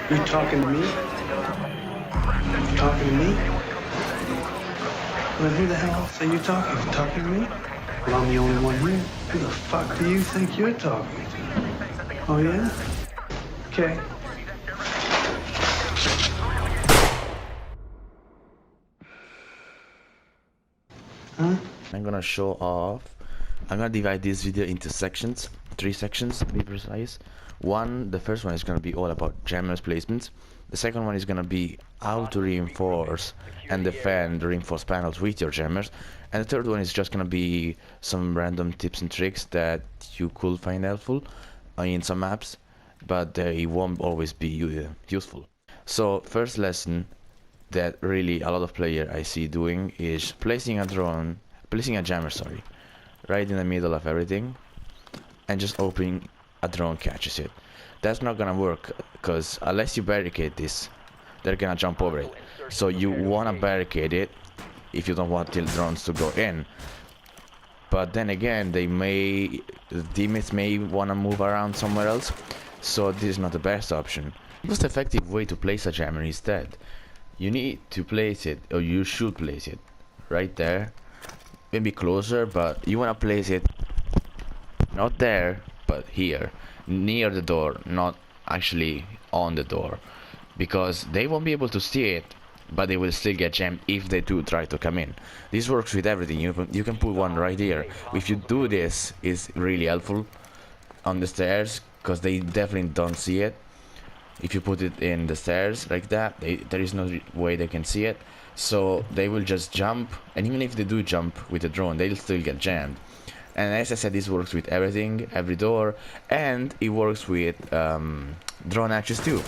You talking to me? You talking to me? Well, who the hell else are you talking? You talking to me? Well, I'm the only one here. Who the fuck do you think you're talking to? Oh, yeah? Okay. Huh? I'm gonna show off. I'm gonna divide this video into sections, 3 sections to be precise. The first one is gonna be all about jammers placements. The second one is gonna be how to reinforce and defend the reinforced panels with your jammers. And the third one is just gonna be some random tips and tricks that you could find helpful in some maps, but they won't always be useful. So first lesson that really a lot of player I see doing is placing a jammer, sorry, right in the middle of everything, and just hoping a drone catches it. That's not gonna work, because unless you barricade this, they're gonna jump over it. So you wanna barricade it if you don't want the drones to go in. But then again, the teammates may wanna move around somewhere else, so this is not the best option. The most effective way to place a jammer instead, you need to place it, or you should place it, right there. Maybe closer, but you want to place it not there, but here, near the door, not actually on the door, because they won't be able to see it, but they will still get jammed if they do try to come in. This works with everything. You can put one right here. If you do this, it's really helpful on the stairs, because they definitely don't see it. If you put it in the stairs like that, there is no way they can see it, so they will just jump, and even if they do jump with the drone, they'll still get jammed. And as I said, this works with everything, every door, and it works with drone hatches too.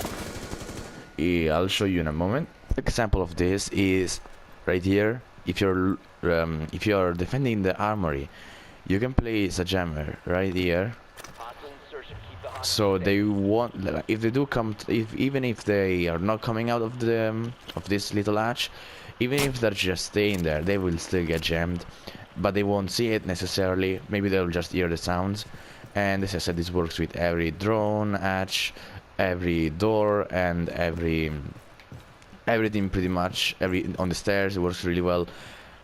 I'll show you in a moment. Example of this is right here. If you're defending the armory, you can place a jammer right here. So they won't, if they do come, even if they are not coming out of the of this little hatch, even if they're just staying there, they will still get jammed, but they won't see it necessarily. Maybe they'll just hear the sounds. And as I said, this works with every drone hatch, every door, and everything pretty much. On the stairs, it works really well.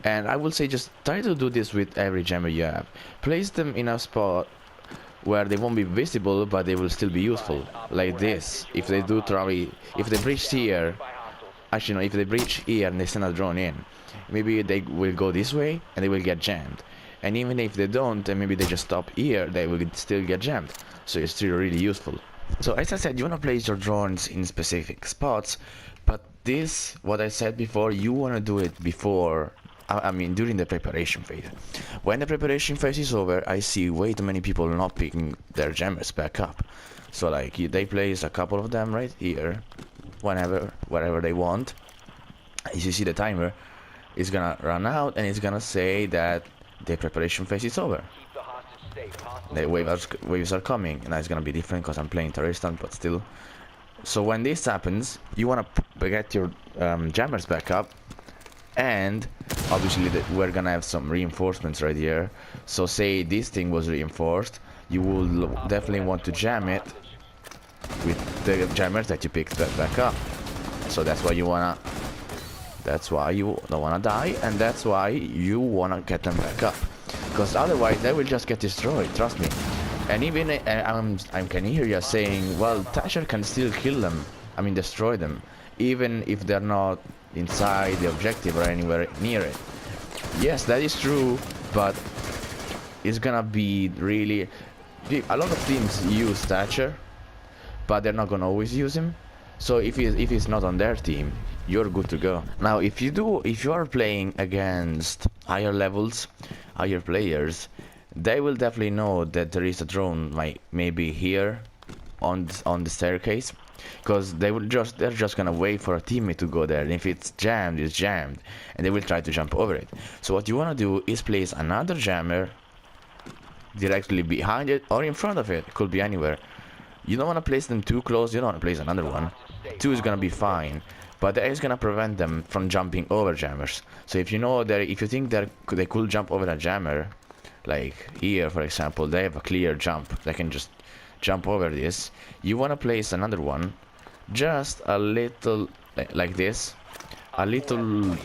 And I will say, just try to do this with every jammer you have. Place them in a spot where they won't be visible, but they will still be useful, like this. If they do try, if they breach here, actually no, if they breach here and they send a drone in, maybe they will go this way and they will get jammed. And even if they don't, and maybe they just stop here, they will still get jammed. So it's still really useful. So as I said, you want to place your drones in specific spots, but this, what I said before, you want to do it before, I mean during the preparation phase. When the preparation phase is over, I see way too many people not picking their jammers back up. So like they place a couple of them right here, wherever they want. As you see, the timer is gonna run out and it's gonna say that the preparation phase is over. The waves are coming, and it's gonna be different because I'm playing Terroristan, but still. So when this happens, you wanna get your jammers back up. And obviously we're gonna have some reinforcements right here. So say this thing was reinforced, you will definitely want to jam it with the jammers that you picked back up. So that's why you don't wanna die, and that's why you wanna get them back up, because otherwise they will just get destroyed, trust me. And even I can hear you saying, well, Thatcher can still kill them, I mean destroy them, even if they're not inside the objective or anywhere near it. Yes, that is true, but it's gonna be really, a lot of teams use Thatcher, but they're not gonna always use him. So if he's not on their team, you're good to go. Now if you are playing against higher levels, higher players, they will definitely know that there is a drone, like maybe here on the staircase, because they're just gonna wait for a teammate to go there, and if it's jammed, it's jammed, and they will try to jump over it. So what you want to do is place another jammer directly behind it or in front of it. It could be anywhere. You don't want to place them too close, you don't want to place another one. 2 is gonna be fine, but that is gonna prevent them from jumping over jammers. So if you know that, if you think that they could jump over a jammer, like here for example, they have a clear jump, they can just jump over this, you want to place another one just a little like this, a little,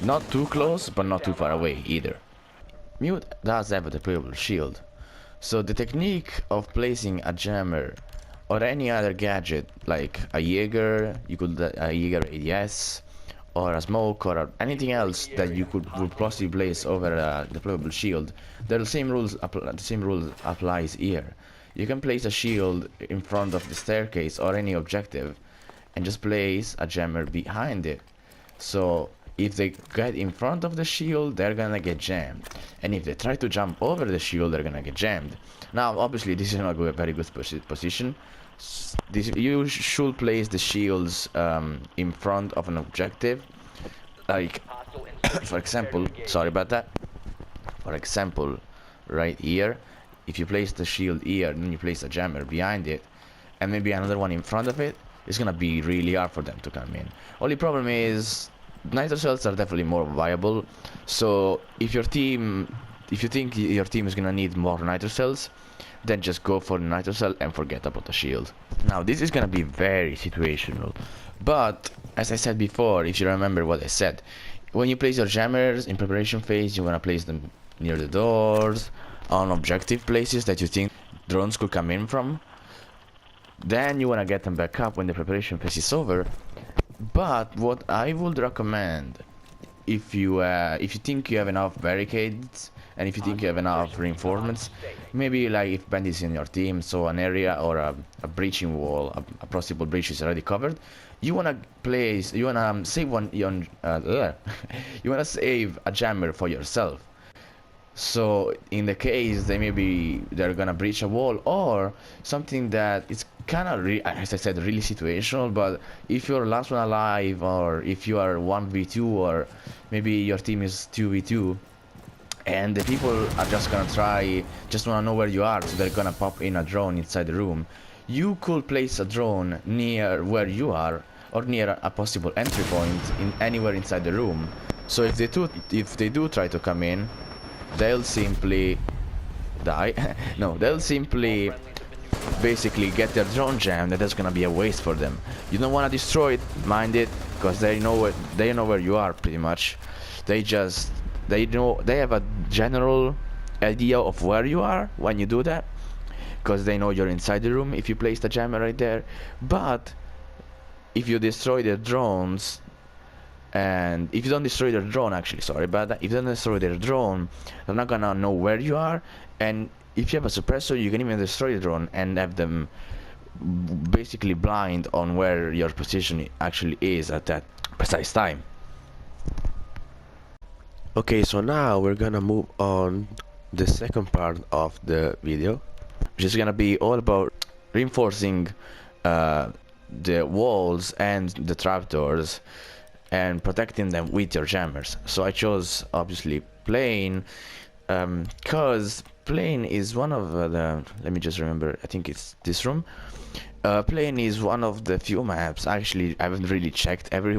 not too close but not too far away either. Mute does have a deployable shield, so the technique of placing a jammer or any other gadget like a Jaeger, a Jaeger ADS, or a smoke, or anything else that you would possibly place over a deployable shield, the same rules applies here. You can place a shield in front of the staircase or any objective, and just place a jammer behind it. So if they get in front of the shield, they're gonna get jammed, and if they try to jump over the shield, they're gonna get jammed. Now, obviously, this is not a very good position. You should place the shields in front of an objective, like for example, sorry about that, for example, right here, if you place the shield here and then you place a jammer behind it and maybe another one in front of it, it's gonna be really hard for them to come in. Only problem is nitro cells are definitely more viable, so if you think your team is gonna need more nitro cells, then just go for the nitro cell and forget about the shield. Now this is gonna be very situational, but as I said before, if you remember what I said, when you place your jammers in preparation phase, you wanna place them near the doors, on objective places that you think drones could come in from. Then you wanna get them back up when the preparation phase is over. But what I would recommend, if you think you have enough barricades and if you think you have enough reinforcements, maybe like if bandits in your team, so an area or a breaching wall, a possible breach is already covered, you wanna save you wanna save a jammer for yourself. So in the case they're gonna breach a wall or something that it's kind of, as I said, really situational, but if you're last one alive, or if you are 1v2, or maybe your team is 2v2 and the people are just wanna know where you are, so they're gonna pop in a drone inside the room, you could place a drone near where you are or near a possible entry point anywhere inside the room. So if they do try to come in, they'll simply die. No, they'll simply basically get their drone jammed, and that's gonna be a waste for them. You don't want to destroy it, mind it, because they know where you are pretty much. They have a general idea of where you are when you do that, because they know you're inside the room if you place the jammer right there. But if you destroy their drones, and if you don't destroy their drone, actually, sorry about that, if you don't destroy their drone, they're not gonna know where you are. And if you have a suppressor, you can even destroy the drone and have them basically blind on where your position actually is at that precise time. Okay, so now we're gonna move on the second part of the video, which is gonna be all about reinforcing the walls and the trapdoors and protecting them with your jammers. So I chose obviously plane, because plane is one of the, let me just remember, I think it's this room. Plane is one of the few maps, actually I haven't really checked every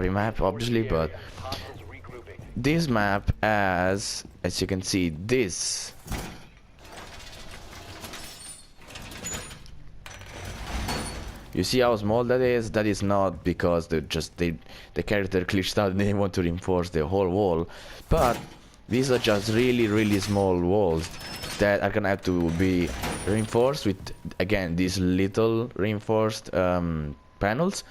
map obviously, but this map, as you can see, this you see how small that is? That is not because the character glitched out and they want to reinforce the whole wall, but these are just really small walls that are gonna have to be reinforced with, again, these little reinforced panels.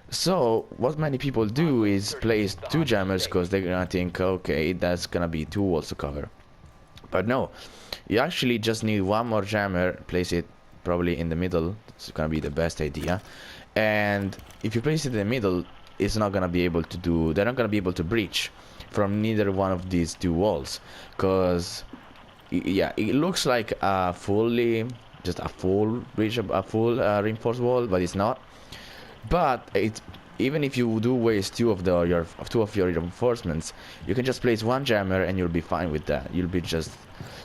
So what many people do is place two jammers because they're gonna think, okay, that's gonna be two walls to cover. But no, you actually just need one more jammer, place it probably in the middle. It's gonna be the best idea. And if you place it in the middle, it's not gonna be able to do, they're not gonna be able to breach from neither one of these two walls, because yeah, it looks like a full reinforced wall, but it's not. But even if you do waste two of your reinforcements, you can just place one jammer and you'll be fine with that. You'll be just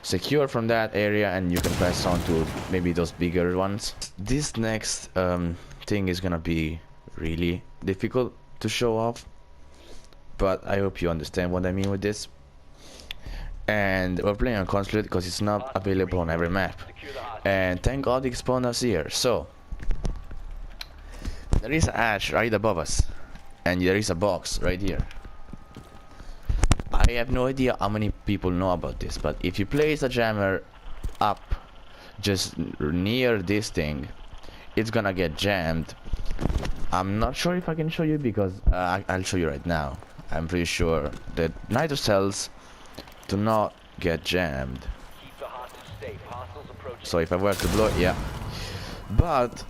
secure from that area, and you can pass on to maybe those bigger ones. This next thing is gonna be really difficult to show off, but I hope you understand what I mean with this. And we're playing on Consulate because it's not available on every map, and thank God it spawned us here. So there is a hatch right above us, and there is a box right here. I have no idea how many people know about this, but if you place a jammer up just near this thing, it's gonna get jammed. I'm not sure if I can show you because I'll show you right now. I'm pretty sure that nitro cells do not get jammed. So if I were to blow it, yeah. But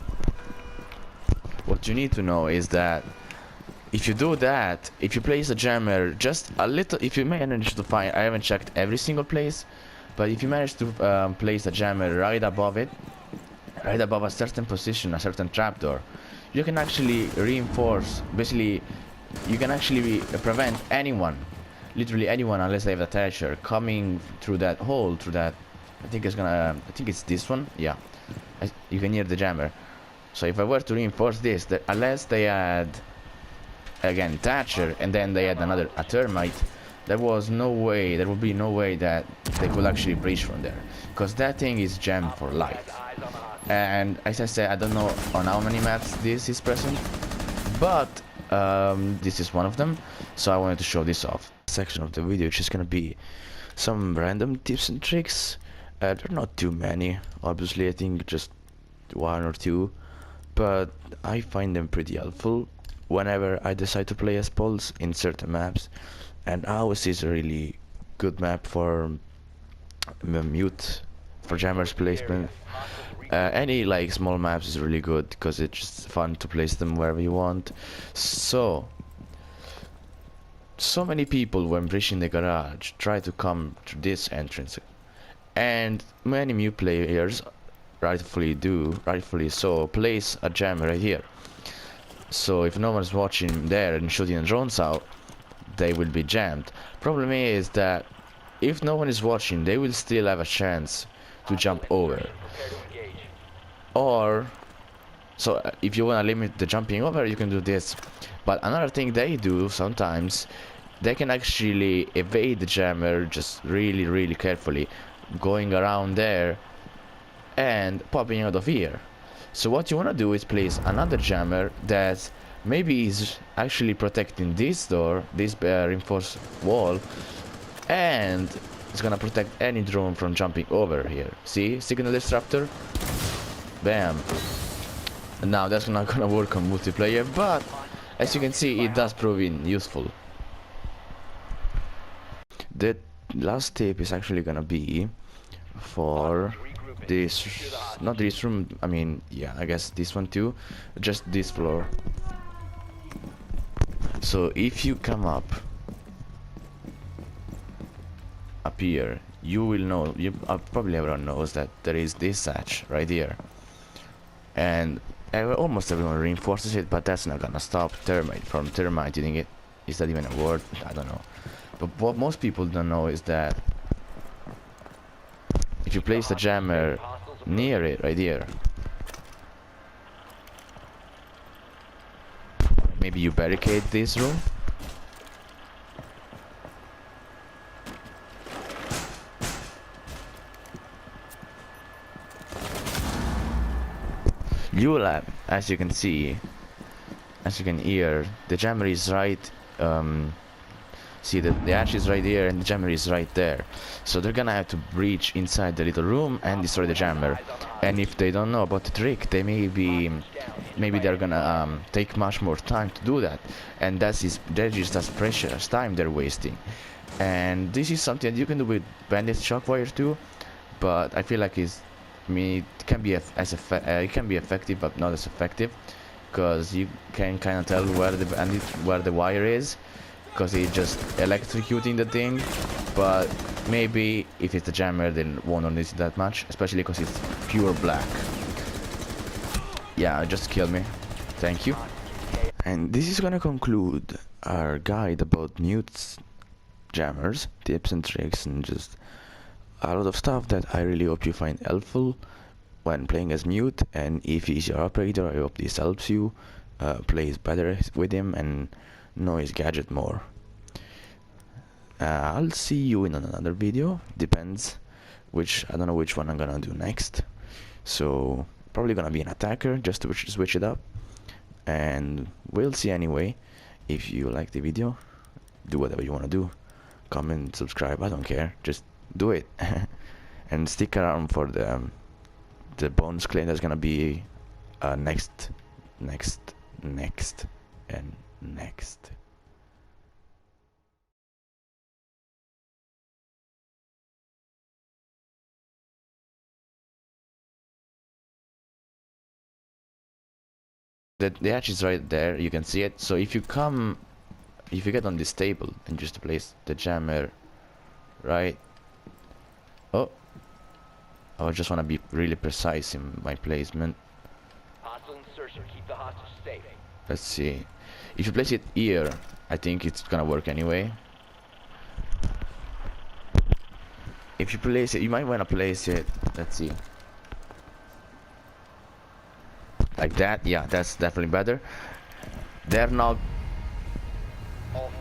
what you need to know is that if you do that, if you place a jammer just a little, if you manage to find, I haven't checked every single place, but if you manage to place a jammer right above it, right above a certain position, a certain trapdoor, you can actually reinforce, basically, you can actually prevent anyone, literally anyone, unless they have a Thatcher, coming through that hole, through that, I think it's this one, yeah, you can hear the jammer. So if I were to reinforce this, unless they had, again, Thatcher, and then they had a termite, there would be no way that they could actually breach from there, because that thing is jammed for life. And as I said, I don't know on how many maps this is present, but this is one of them, so I wanted to show this off. Section of the video, which is gonna be some random tips and tricks. There are not too many, obviously. I think just one or two, but I find them pretty helpful whenever I decide to play as Pulse in certain maps. And ours is a really good map for mute, for jammers placement. Any like small maps is really good because it's just fun to place them wherever you want. So many people when breaching the garage try to come to this entrance, and many mute players rightfully so, place a jammer right here. So if no one's watching there and shooting the drones out, they will be jammed. Problem is that if no one is watching, they will still have a chance to jump over. Or, so if you want to limit the jumping over, you can do this. But another thing they do sometimes, they can actually evade the jammer just really carefully, going around there and popping out of here. So what you want to do is place another jammer that maybe is actually protecting this door, this reinforced wall, and it's gonna protect any drone from jumping over here. See, signal disruptor, bam. And now that's not gonna work on multiplayer, but as you can see, it does prove useful. The last tip is actually gonna be for this, not this room, I mean, yeah, I guess this one too, just this floor. So if you come up here, you will know, probably everyone knows that there is this hatch right here, and almost everyone reinforces it, but that's not gonna stop termite from termiting it. Is that even a word? I don't know. But what most people don't know is that if you place the jammer near it right here, maybe you barricade this room, you will have, as you can see, as you can hear, the jammer is right, see that the hatch is right here and the jammer is right there. So they're gonna have to breach inside the little room and destroy the jammer. And if they don't know about the trick, they maybe they're gonna take much more time to do that. And that is just precious time they're wasting. And this is something that you can do with Bandit Shockwire too, but I feel like it can be it can be effective, but not as effective, because you can kind of tell where the wire is, because it's just electrocuting the thing. But maybe if it's a jammer, then won't notice it that much, especially because it's pure black. Yeah, just kill me. Thank you. And this is gonna conclude our guide about mutes, jammers, tips and tricks, and just a lot of stuff that I really hope you find helpful when playing as mute. And if he's your operator, I hope this helps you play better with him and know his gadget more. I'll see you in another video. Depends I don't know which one I'm gonna do next. So probably gonna be an attacker just to switch it up. and we'll see anyway. If you like the video, do whatever you want to do, comment, subscribe, I don't care, just do it. And stick around for the bonus claim. That's gonna be next and next. The hatch is right there, you can see it. So if you get on this table and just place the jammer right, oh, I just want to be really precise in my placement. Hostile insertion. Keep the hostage safe. Let's see, if you place it here, I think it's gonna work anyway. If you place it, you might want to place it, let's see, like that. Yeah, that's definitely better. They're not All